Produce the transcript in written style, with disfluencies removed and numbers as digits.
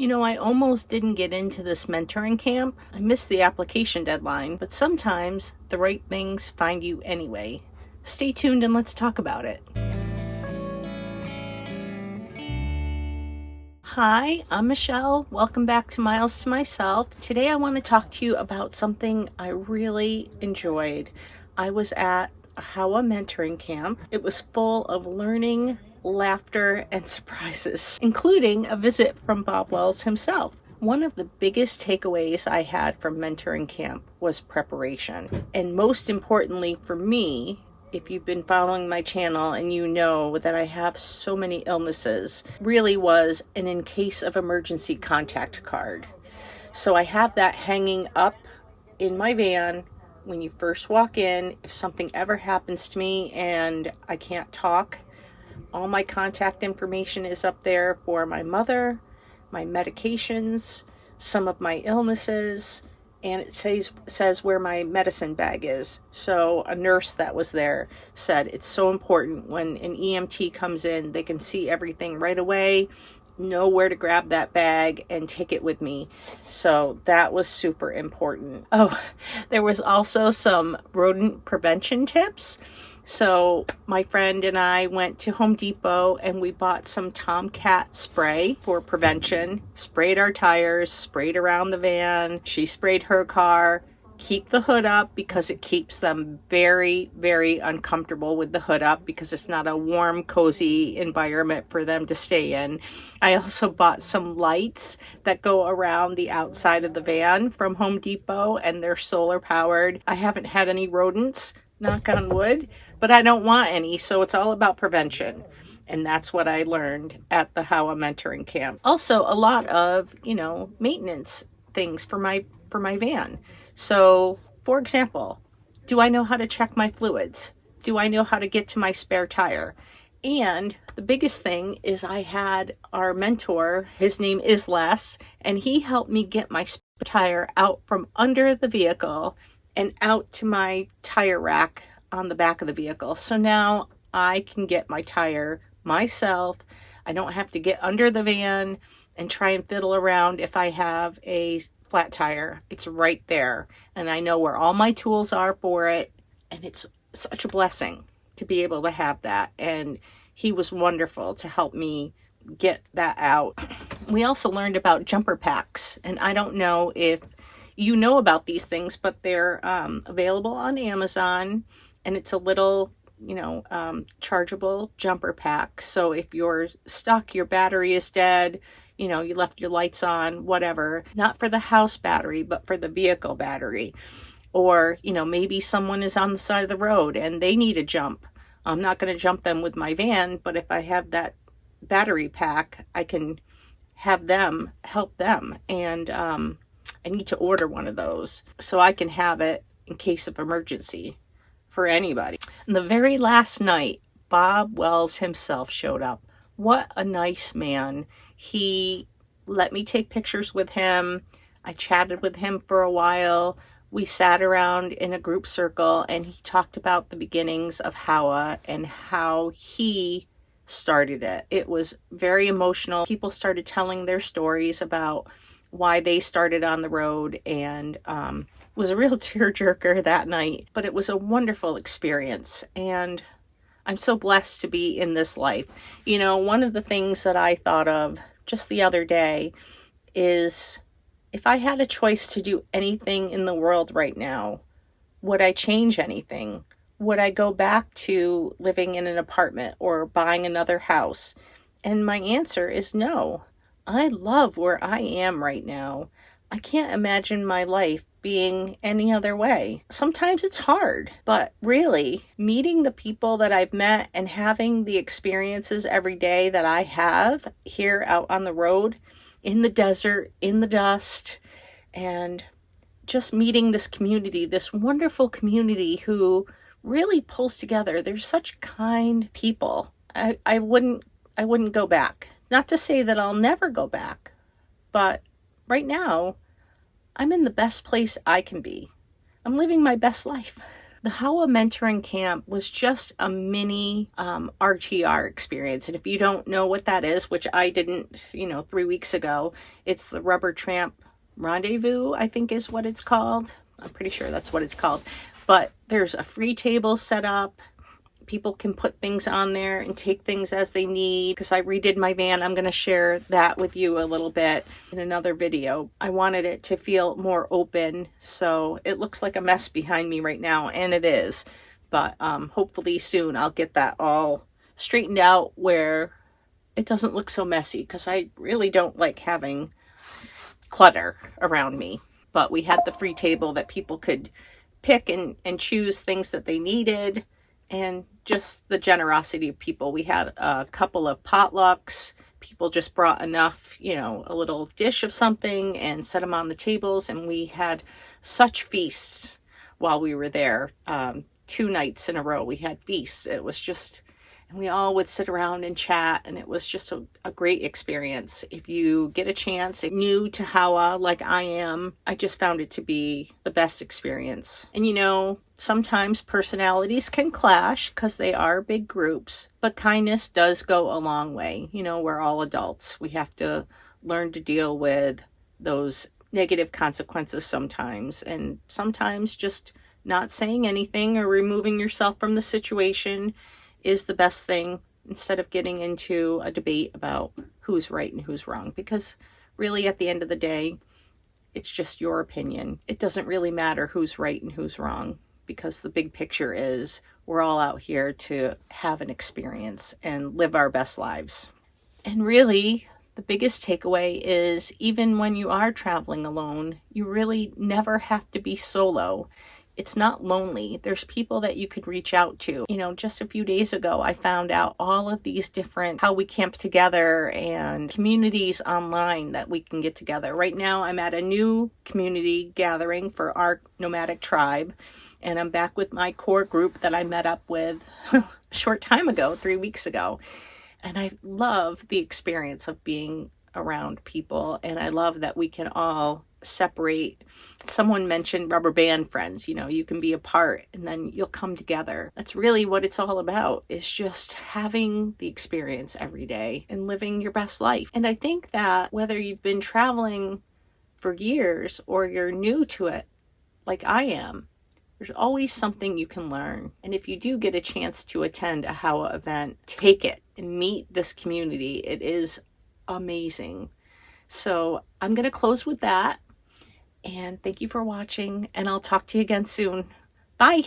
I almost didn't get into this mentoring camp. I missed the application deadline, but sometimes the right things find you anyway. Stay tuned and let's talk about it. Hi, I'm Michelle. Welcome back to Miles to Myself. Today I want to talk to you about something I really enjoyed. I was at a HOWA Mentoring Camp. It was full of learning, laughter, and surprises, including a visit from Bob Wells himself. One of the biggest takeaways I had from mentoring camp was preparation. And most importantly for me, if you've been following my channel and you know that I have so many illnesses, really was an in case of emergency contact card. So I have that hanging up in my van when you first walk in. If something ever happens to me and I can't talk, all my contact information is up there for my mother, my medications, some of my illnesses, and it says where my medicine bag is. So a nurse that was there said it's so important when an EMT comes in, they can see everything right away, know where to grab that bag and take it with me. So that was super important. Oh, there was also some rodent prevention tips. So my friend and I went to Home Depot and we bought some Tomcat spray for prevention, sprayed our tires, sprayed around the van. She sprayed her car. Keep the hood up because it keeps them very, very uncomfortable with the hood up because it's not a warm, cozy environment for them to stay in. I also bought some lights that go around the outside of the van from Home Depot, and they're solar powered. I haven't had any rodents, knock on wood, but I don't want any, so it's all about prevention. And that's what I learned at the HOWA Mentoring Camp. Also, a lot of, maintenance things for my van. So, for example, do I know how to check my fluids? Do I know how to get to my spare tire? And the biggest thing is I had our mentor, his name is Les, and he helped me get my spare tire out from under the vehicle and out to my tire rack on the back of the vehicle. So now I can get my tire myself. I don't have to get under the van and try and fiddle around if I have a flat tire. It's right there. And I know where all my tools are for it. And it's such a blessing to be able to have that. And he was wonderful to help me get that out. We also learned about jumper packs. And I don't know if you know about these things, but they're available on Amazon, and it's a little, chargeable jumper pack. So if you're stuck, your battery is dead, you left your lights on, whatever, not for the house battery, but for the vehicle battery. Or, maybe someone is on the side of the road and they need a jump. I'm not going to jump them with my van, but if I have that battery pack, I can have them help them. And I need to order one of those so I can have it in case of emergency for anybody. And the very last night, Bob Wells himself showed up. What a nice man. He let me take pictures with him. I chatted with him for a while. We sat around in a group circle and he talked about the beginnings of HOWA and how he started it. It was very emotional. People started telling their stories about why they started on the road, and it was a real tearjerker that night, but it was a wonderful experience, and I'm so blessed to be in this life. One of the things that I thought of just the other day is if I had a choice to do anything in the world right now, would I change anything? Would I go back to living in an apartment or buying another house? And my answer is no. I love where I am right now. I can't imagine my life being any other way. Sometimes it's hard, but really, meeting the people that I've met and having the experiences every day that I have here out on the road, in the desert, in the dust, and just meeting this community, this wonderful community who really pulls together. They're such kind people. I wouldn't go back. Not to say that I'll never go back, but right now, I'm in the best place I can be. I'm living my best life. The HOWA Mentoring Camp was just a mini RTR experience. And if you don't know what that is, which I didn't, 3 weeks ago, it's the Rubber Tramp Rendezvous, I think is what it's called. I'm pretty sure that's what it's called. But there's a free table set up. People can put things on there and take things as they need. Because I redid my van, I'm going to share that with you a little bit in another video. I wanted it to feel more open, so it looks like a mess behind me right now, and it is. But hopefully soon I'll get that all straightened out where it doesn't look so messy, because I really don't like having clutter around me. But we had the free table that people could pick and choose things that they needed. And just the generosity of people. We had a couple of potlucks. People just brought enough, a little dish of something and set them on the tables. And we had such feasts while we were there. 2 nights in a row, we had feasts. It was just, and we all would sit around and chat. And it was just a great experience. If you get a chance, if new to HOWA like I am, I just found it to be the best experience. And sometimes personalities can clash because they are big groups, but kindness does go a long way. We're all adults. We have to learn to deal with those negative consequences sometimes, and sometimes just not saying anything or removing yourself from the situation is the best thing, instead of getting into a debate about who's right and who's wrong, because really at the end of the day, it's just your opinion. It doesn't really matter who's right and who's wrong, because the big picture is we're all out here to have an experience and live our best lives. And really, the biggest takeaway is, even when you are traveling alone, you really never have to be solo. It's not lonely. There's people that you could reach out to. Just a few days ago, I found out all of these different how we camp together and communities online that we can get together. Right now, I'm at a new community gathering for our nomadic tribe. And I'm back with my core group that I met up with a short time ago, 3 weeks ago. And I love the experience of being around people. And I love that we can all separate. Someone mentioned rubber band friends. You can be apart and then you'll come together. That's really what it's all about, is just having the experience every day and living your best life. And I think that whether you've been traveling for years or you're new to it, like I am, there's always something you can learn. And if you do get a chance to attend a HOWA event, take it and meet this community. It is amazing. So I'm going to close with that. And thank you for watching. And I'll talk to you again soon. Bye.